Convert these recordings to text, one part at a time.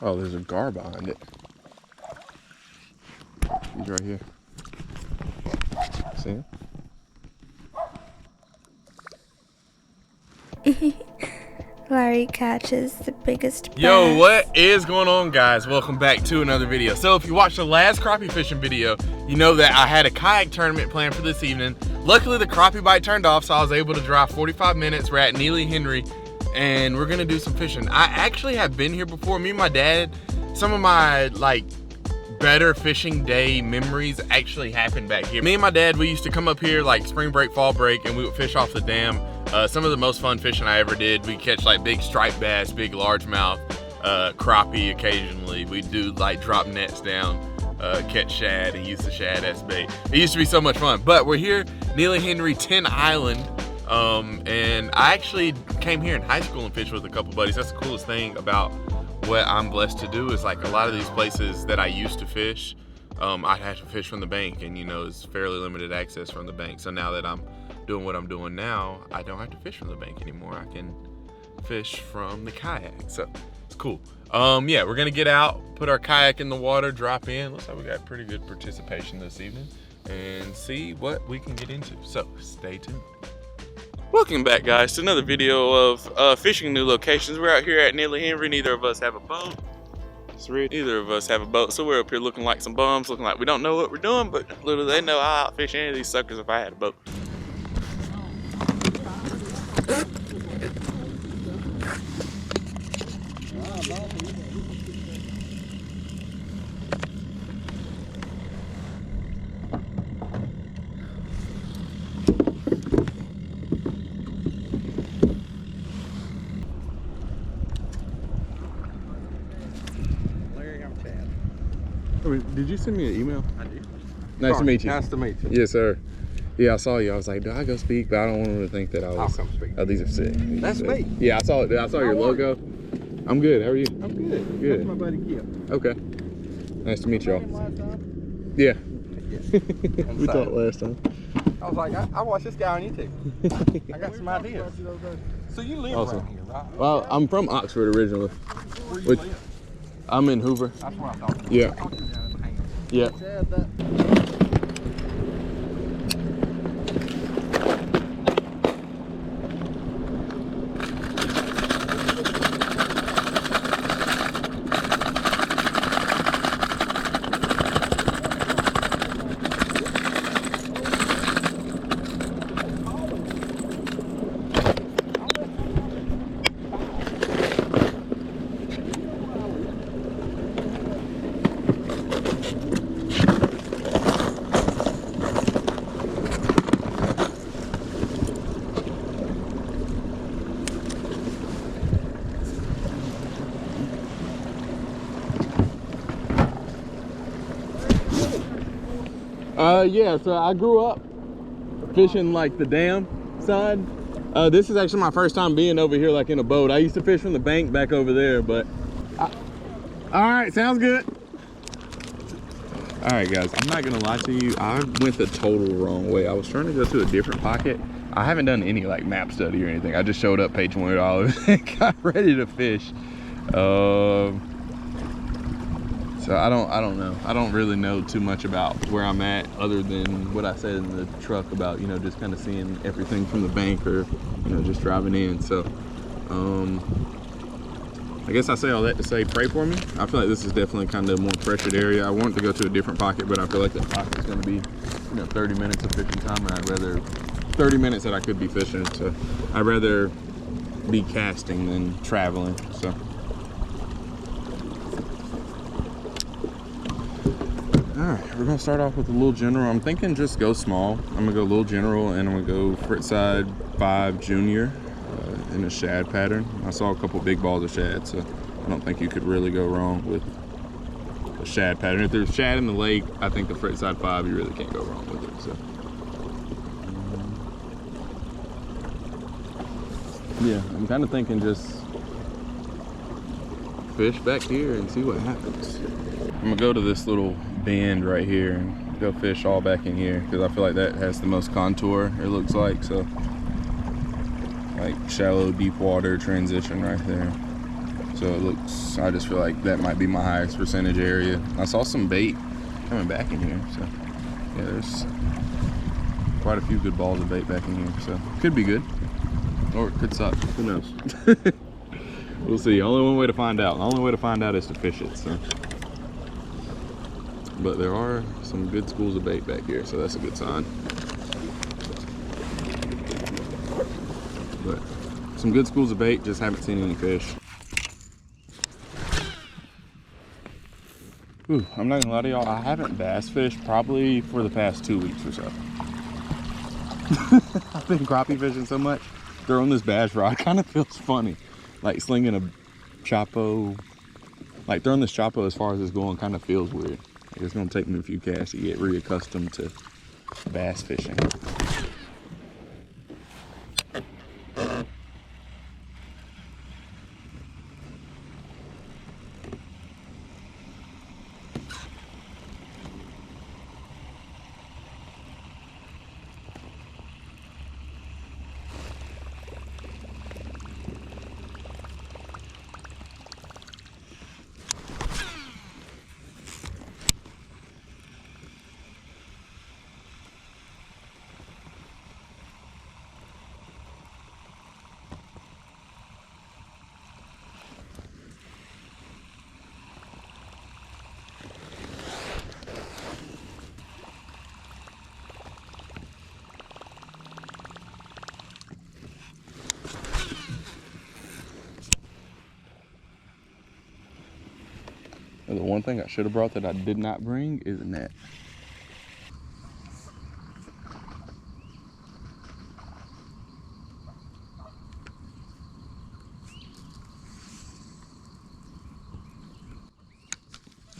Oh, there's a gar behind it. He's right here. See him? Larry catches the biggest bass. Yo, what is going on, guys? Welcome back to another video. So if you watched the last crappie fishing video, you know that I had a kayak tournament planned for this evening. Luckily, the crappie bite turned off, so I was able to drive 45 minutes. We're at Neely Henry, and we're gonna do some fishing. I actually have been here before. Me and my dad, some of my better fishing day memories actually happened back here. Me and my dad, we used to come up here like spring break, fall break, and we would fish off the dam. Some of the most fun fishing I ever did. We catch like big striped bass, big largemouth, crappie occasionally. We do like drop nets down, catch shad, and use the shad as bait. It used to be so much fun. But we're here, Neely Henry, 10 Island, and I actually came here in high school and fished with a couple buddies. That's the coolest thing about what I'm blessed to do, is like a lot of these places that I used to fish, I'd have to fish from the bank, and you know, it's fairly limited access from the bank. So now that I'm doing what I'm doing now, I don't have to fish from the bank anymore. I can fish from the kayak, so it's cool. Yeah, we're gonna get out, put our kayak in the water, drop in. Looks like we got pretty good participation this evening, and see what we can get into. So stay tuned. Welcome back, guys, to another video of fishing new locations. We're out here at Neely Henry. Neither of us have a boat. Neither of us have a boat, so we're up here looking like some bums, looking like we don't know what we're doing, but little do they know I'll outfish any of these suckers if I had a boat. Did you send me an email? I did. Nice to meet you. Nice to meet you. Yes, sir. Yeah, I saw you. I was like, do I go speak? But I don't want them to think that I was. I'll come speak. Oh, these are sick. That's me. Yeah, I saw it. I saw your logo. I'm good. How are you? I'm good. Good. That's my buddy Kip. Okay. Nice to meet y'all. Yeah. We talked last time. I was like, I watched this guy on YouTube. I got some ideas. So you live around here, right? Well, I'm from Oxford originally. Where you live? I'm in Hoover. That's where I thought. Yeah. I thought you were down in the hangar. Yeah. Yeah, so I grew up fishing like the dam side. This is actually my first time being over here like in a boat. I used to fish from the bank back over there, but all right, sounds good. All right, guys, I'm not gonna lie to you, I went the total wrong way. I was trying to go to a different pocket. I haven't done any like map study or anything. I just showed up, paid $20 and got ready to fish. So I don't know. I don't really know too much about where I'm at, other than what I said in the truck about, you know, just kind of seeing everything from the bank, or, you know, just driving in. So I guess I say all that to say, pray for me. I feel like this is definitely kind of a more pressured area. I want to go to a different pocket, but I feel like that pocket is going to be, you know, 30 minutes of fishing time, and I'd rather 30 minutes that I could be fishing. So I'd rather be casting than traveling. So. All right, we're gonna start off with a little general. I'm thinking just go small. I'm gonna go a little general, and I'm gonna go Frittside 5 Junior in a shad pattern. I saw a couple big balls of shad, so I don't think you could really go wrong with a shad pattern. If there's shad in the lake, I think the Frittside 5, you really can't go wrong with it. So yeah, I'm kind of thinking just fish back here and see what happens. I'm gonna go to this little bend right here and go fish all back in here, because I feel like that has the most contour, it looks like. So like shallow, deep water transition right there. So it looks, I just feel like that might be my highest percentage area. I saw some bait coming back in here, so yeah, there's quite a few good balls of bait back in here, so could be good, or it could suck, who knows. We'll see. Only one way to find out. The only way to find out is to fish it, so. But there are some good schools of bait back here, so that's a good sign. But some good schools of bait, just haven't seen any fish. Ooh, I'm not gonna lie to y'all, I haven't bass fished probably for the past 2 weeks or so. I've been crappie fishing so much, throwing this bass rod kind of feels funny. Like slinging a choppo, like throwing this choppo as far as it's going kind of feels weird. It's gonna take me a few casts to get reaccustomed to bass fishing. The one thing I should have brought that I did not bring is a net.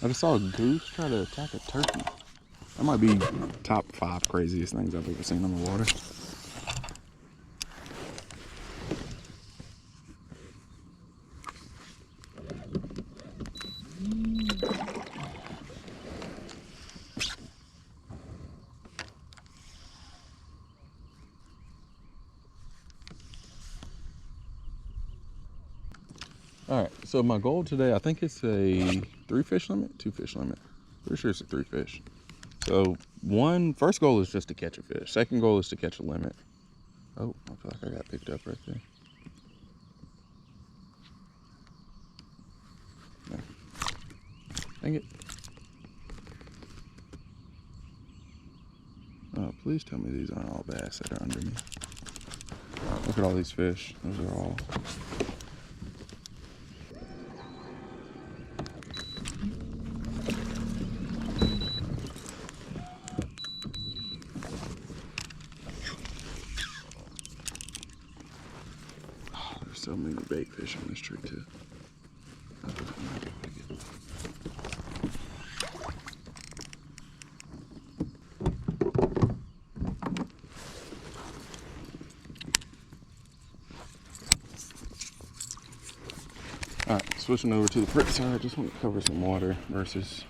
I just saw a goose try to attack a turkey. That might be top 5 craziest things I've ever seen on the water. All right, so my goal today, I think it's a 3 fish limit, 2 fish limit. Pretty sure it's a 3 fish. So first goal is just to catch a fish. Second goal is to catch a limit. Oh, I feel like I got picked up right there. No. Dang it. Oh, please tell me these aren't all bass that are under me. Look at all these fish. Those are all. So many bait fish on this tree too. All right, switching over to the frit side. I just want to cover some water versus.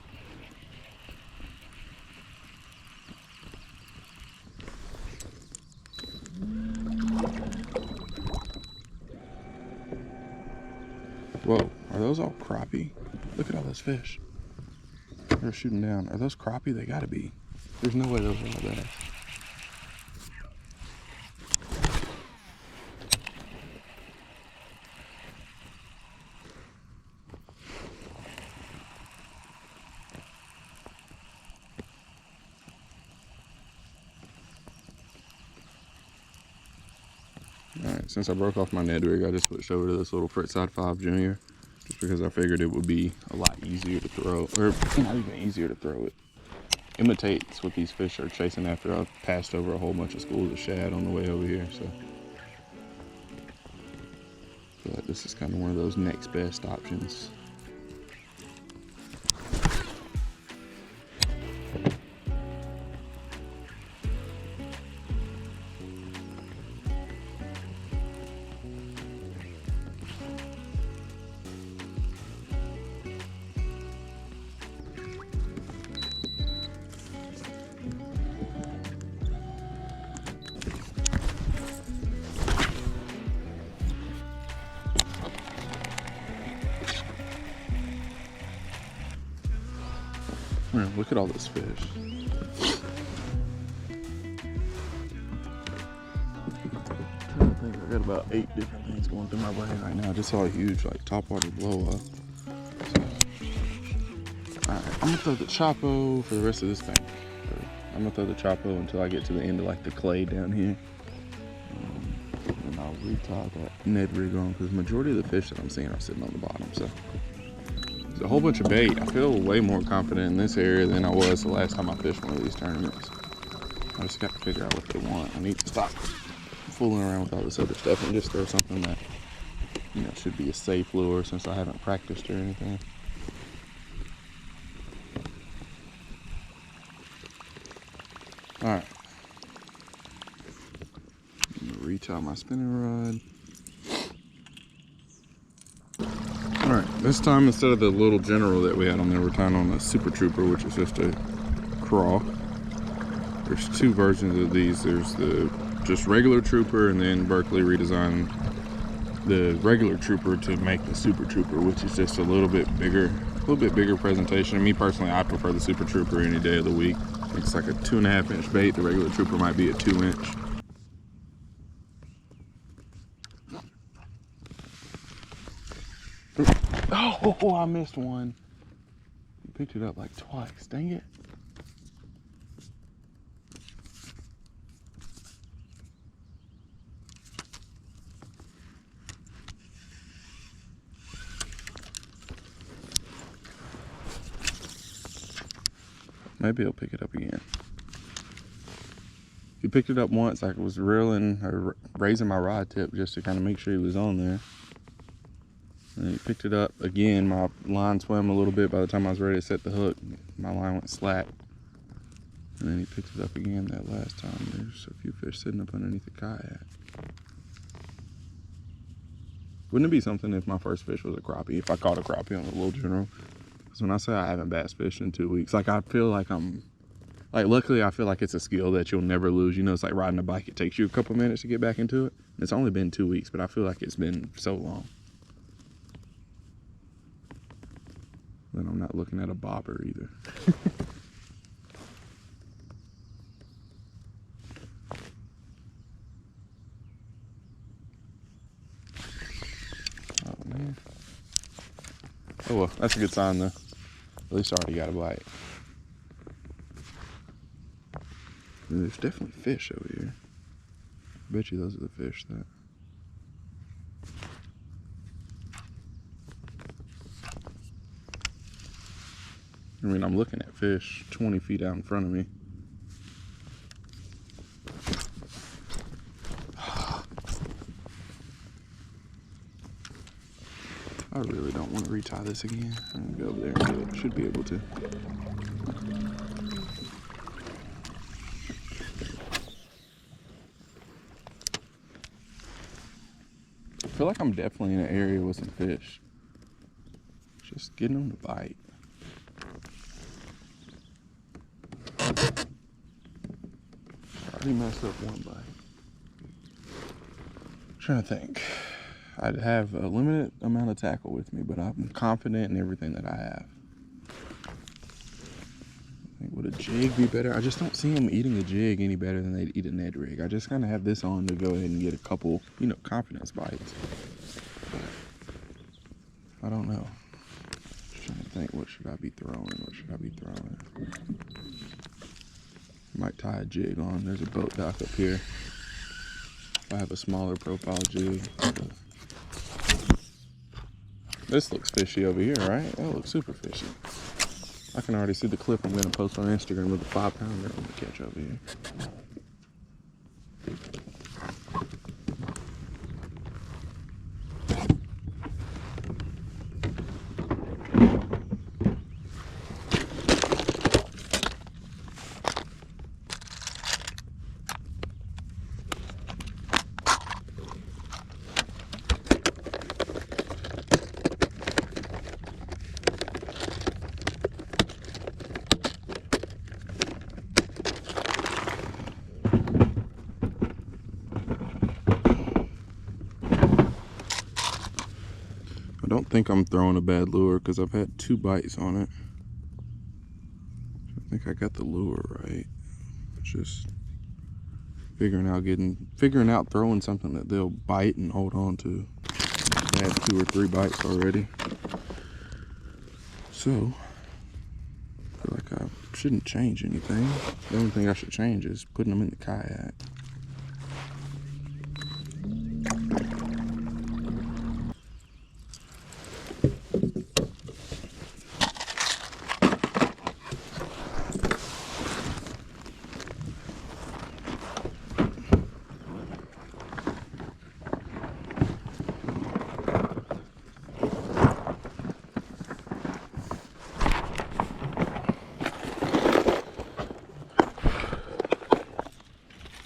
Whoa, are those all crappie? Look at all those fish. They're shooting down. Are those crappie? They gotta be. There's no way those are all bass. Alright, since I broke off my Ned rig, I just switched over to this little Fritside 5 Junior, just because I figured it would be a lot easier to throw, or not even easier to throw. It imitates what these fish are chasing after. I've passed over a whole bunch of schools of shad on the way over here, so I feel like this is kind of one of those next best options. Man, look at all this fish. I think I got about 8 different things going through my brain right now. I just saw a huge like topwater blow up. Alright, I'm gonna throw the Chapo for the rest of this bank. I'm gonna throw the Chapo until I get to the end of like the clay down here. And I'll retie that Ned rig on because the majority of the fish that I'm seeing are sitting on the bottom. So there's a whole bunch of bait. I feel way more confident in this area than I was the last time I fished one of these tournaments. I just got to figure out what they want. I need to stop fooling around with all this other stuff and just throw something that, you know, should be a safe lure since I haven't practiced or anything. All right. I'm gonna reach out my spinning rod. All right, this time instead of the little general that we had on there, we're tying on a Super Trooper, which is just a craw. There's 2 versions of these. There's the just regular Trooper, and then Berkeley redesigned the regular Trooper to make the Super Trooper, which is just a little bit bigger presentation. And me personally, I prefer the Super Trooper any day of the week. It's like a 2.5 inch bait. The regular Trooper might be a 2 inch. Oh, I missed one. Picked it up like twice. Dang it. Maybe he'll pick it up again. He picked it up once. I was reeling or raising my rod tip just to kind of make sure he was on there. And he picked it up again. My line swam a little bit by the time I was ready to set the hook. My line went slack. And then he picked it up again that last time. There's a few fish sitting up underneath the kayak. Wouldn't it be something if my first fish was a crappie? If I caught a crappie on a little general? Because when I say I haven't bass fished in 2 weeks, like I feel like luckily I feel like it's a skill that you'll never lose. You know, it's like riding a bike. It takes you a couple minutes to get back into it. And it's only been 2 weeks, but I feel like it's been so long. Then I'm not looking at a bobber either. Oh man. Oh well, that's a good sign though. At least I already got a bite. There's definitely fish over here. I bet you those are the fish that. I mean, I'm looking at fish 20 feet out in front of me. I really don't want to retie this again. I'm gonna go over there and get it. Should be able to. I feel like I'm definitely in an area with some fish. Just getting them to bite. Already messed up one bite. Trying to think. I'd have a limited amount of tackle with me, but I'm confident in everything that I have. I think would a jig be better? I just don't see them eating a jig any better than they'd eat a Ned rig. I just kind of have this on to go ahead and get a couple, you know, confidence bites. But I don't know. Just trying to think, what should I be throwing? What should I be throwing? Might tie a jig on. There's a boat dock up here. If I have a smaller profile jig. This looks fishy over here, right? That looks super fishy. I can already see the clip I'm gonna post on Instagram with a 5-pounder I'm gonna catch over here. I don't think I'm throwing a bad lure because I've had 2 bites on it. think I got the lure right. Just figuring out throwing something that they'll bite and hold on to. I have 2 or 3 bites already. So, I feel like I shouldn't change anything. The only thing I should change is putting them in the kayak.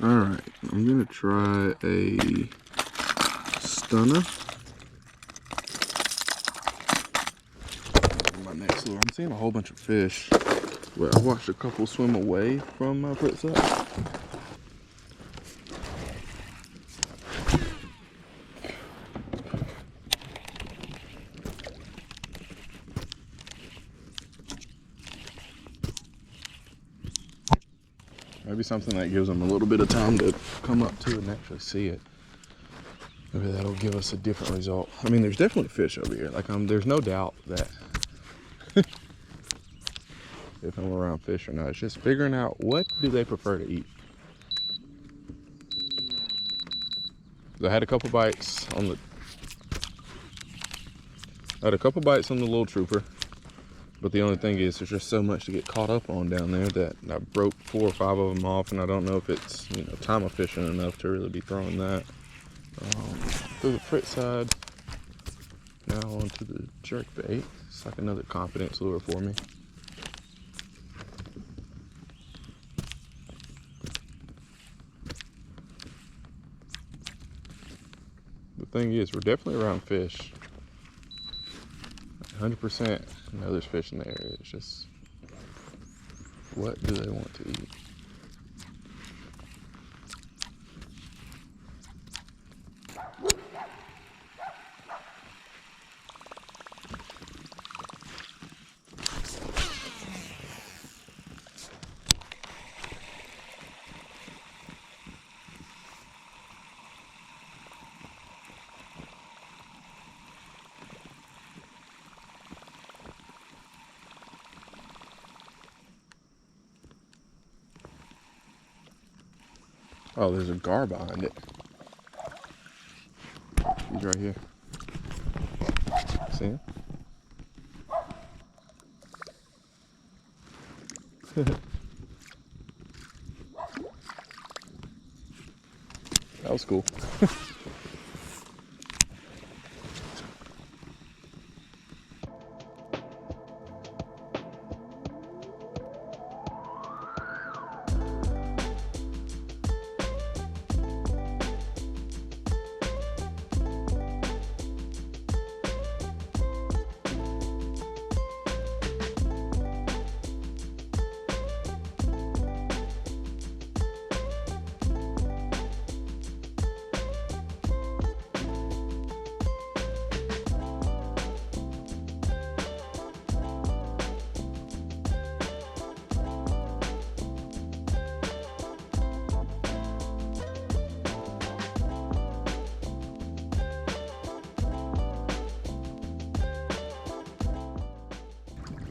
Alright, I'm gonna try a stunner. My next lure. I'm seeing a whole bunch of fish. Well, I watched a couple swim away from my foot set. Maybe something that gives them a little bit of time to come up to and actually see it. Maybe that'll give us a different result. I mean, there's definitely fish over here. Like, there's no doubt that if I'm around fish or not, it's just figuring out what do they prefer to eat. I had a couple bites on the little trooper. But the only thing is, there's just so much to get caught up on down there that I broke 4 or 5 of them off, and I don't know if it's, you know, time efficient enough to really be throwing that. Through the frit side, now onto the jerk bait. It's like another confidence lure for me. The thing is, we're definitely around fish. 100% know there's fish in the area. It's just, what do they want to eat? Oh, there's a gar behind it. He's right here. See him? That was cool.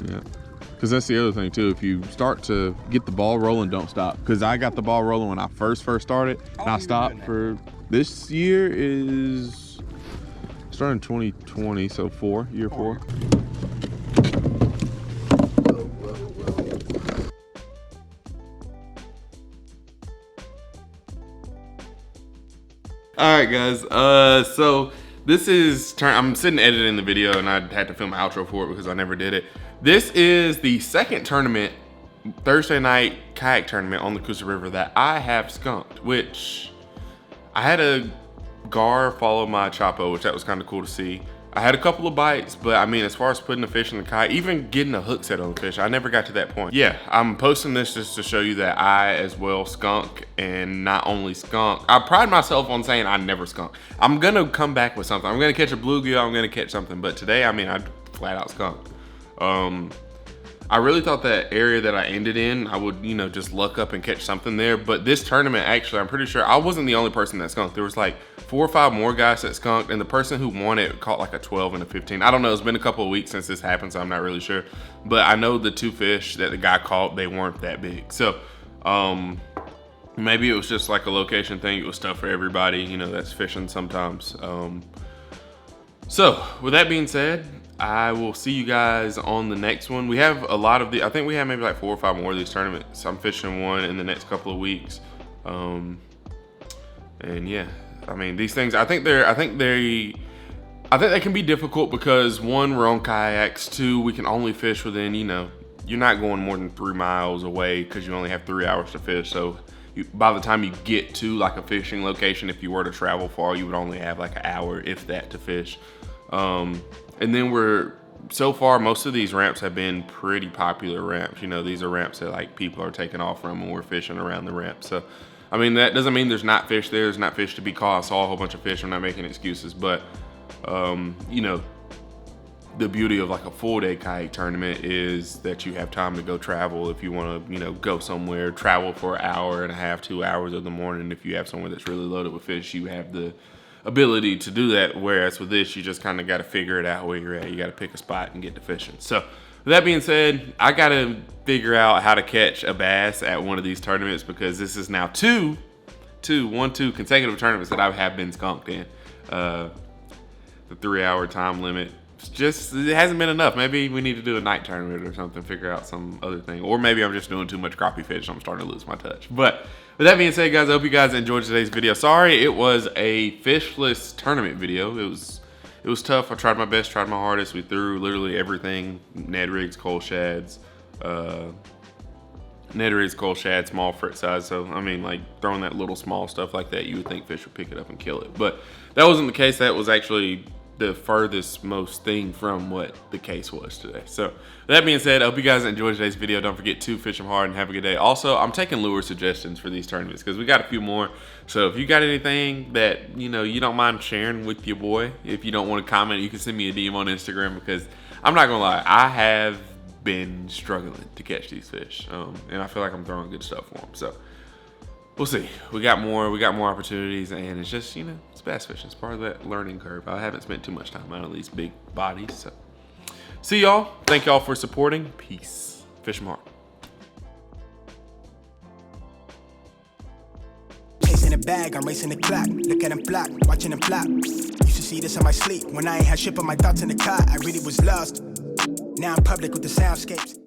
Yeah, because that's the other thing too. If you start to get the ball rolling, don't stop. Because I got the ball rolling when I first started, and I stopped for this year is starting 2020, so year four. All right, guys. So this is I'm sitting editing the video, and I had to film an outro for it because I never did it. This is the second tournament, Thursday night kayak tournament on the Coosa River that I have skunked, which I had a gar follow my Chapo, which that was kind of cool to see. I had a couple of bites, but I mean, as far as putting the fish in the kayak, even getting a hook set on the fish, I never got to that point. Yeah, I'm posting this just to show you that I as well skunk, and not only skunk, I pride myself on saying I never skunk. I'm gonna come back with something. I'm gonna catch a bluegill, I'm gonna catch something, but today, I mean, I flat out skunked. I really thought that area that I ended in, I would, you know, just luck up and catch something there. But this tournament, actually, I'm pretty sure I wasn't the only person that skunked. There was like 4 or 5 more guys that skunked, and the person who won it caught like a 12 and a 15. I don't know. It's been a couple of weeks since this happened, so I'm not really sure. But I know the 2 fish that the guy caught, they weren't that big. So maybe it was just like a location thing. It was tough for everybody, you know, that's fishing sometimes. So with that being said, I will see you guys on the next one. We have a lot of the, I think we have maybe like 4 or 5 more of these tournaments. I'm fishing one in the next couple of weeks. And yeah, I mean, these things, I think they can be difficult because 1, we're on kayaks. 2, we can only fish within, you know, you're not going more than 3 miles away because you only have 3 hours to fish. So by the time you get to like a fishing location, if you were to travel far, you would only have like an hour, if that, to fish. And then so far, most of these ramps have been pretty popular ramps. You know, these are ramps that like people are taking off from and we're fishing around the ramp. So, I mean, that doesn't mean there's not fish there. There's not fish to be caught. I saw a whole bunch of fish. I'm not making excuses, but, you know, the beauty of like a full day kayak tournament is that you have time to go travel. If you want to, you know, go somewhere, travel for an hour and a half, 2 hours of the morning. If you have somewhere that's really loaded with fish, you have the ability to do that. Whereas with this, you just kind of got to figure it out where you're at. You got to pick a spot and get to fishing. So with that being said, I got to figure out how to catch a bass at one of these tournaments, because this is now two consecutive tournaments that I have been skunked in. The 3-hour time limit, it hasn't been enough. Maybe we need to do a night tournament or something, figure out some other thing. Or maybe I'm just doing too much crappie fish, so I'm starting to lose my touch. But with that being said, guys, I hope you guys enjoyed today's video. Sorry it was a fishless tournament video. It was tough. I tried my best, tried my hardest. We threw literally everything: Ned rigs, coal shads, small frit size. So I mean, like, throwing that little small stuff like that, you would think fish would pick it up and kill it, but that wasn't the case. That was actually the furthest most thing from what the case was today. So with that being said, I hope you guys enjoyed today's video. Don't forget to fish them hard and have a good day. Also, I'm taking lure suggestions for these tournaments because we got a few more. So if you got anything that, you know, you don't mind sharing with your boy, if you don't want to comment, you can send me a DM on Instagram, because I'm not gonna lie, I have been struggling to catch these fish, and I feel like I'm throwing good stuff for them. So we'll see. We got more opportunities, and it's just, you know, it's bass fishing. It's part of that learning curve. I haven't spent too much time out of these big bodies. So see y'all. Thank y'all for supporting. Peace. Fish 'em hard. Chasing a bag, I'm racing the clock. Look at them flop, watching them flop. Used to see this in my sleep when I ain't had shit but my thoughts in the car. I really was lost. Now I'm public with the soundscapes.